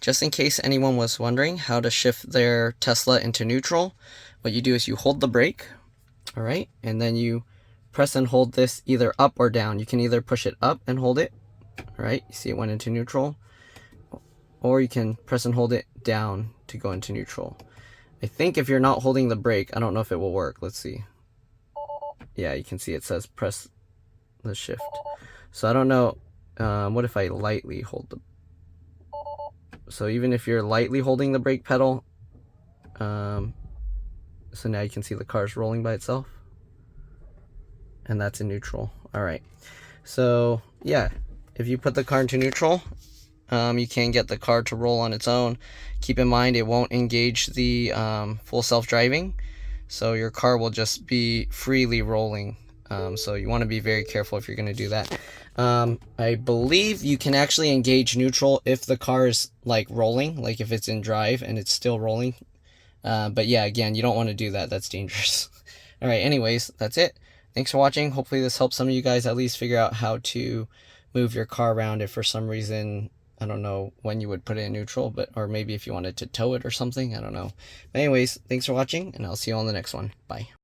just in case anyone was wondering how to shift their Tesla into neutral, what you do is you hold the brake, all right, and then you press and hold this either up or down. You can either push it up and hold it, all right, you see it went into neutral, or you can press and hold it down to go into neutral. I think if you're not holding the brake, I don't know if it will work. Let's see. Yeah, you can see it says press the shift. So I don't know. What if I lightly hold the... So even if you're lightly holding the brake pedal, so now you can see the car's rolling by itself. And that's in neutral. All right. So yeah, if you put the car into neutral, you can get the car to roll on its own. Keep in mind it won't engage the full self-driving, so your car will just be freely rolling. So you want to be very careful if you're going to do that. I believe you can actually engage neutral if the car is like rolling, like if it's in drive and it's still rolling. But yeah, again, you don't want to do that. That's dangerous. All right, anyways, that's it. Thanks for watching. Hopefully this helps some of you guys at least figure out how to move your car around if for some reason, I don't know when you would put it in neutral, but or maybe if you wanted to tow it or something, I don't know. But anyways, thanks for watching, and I'll see you on the next one. Bye.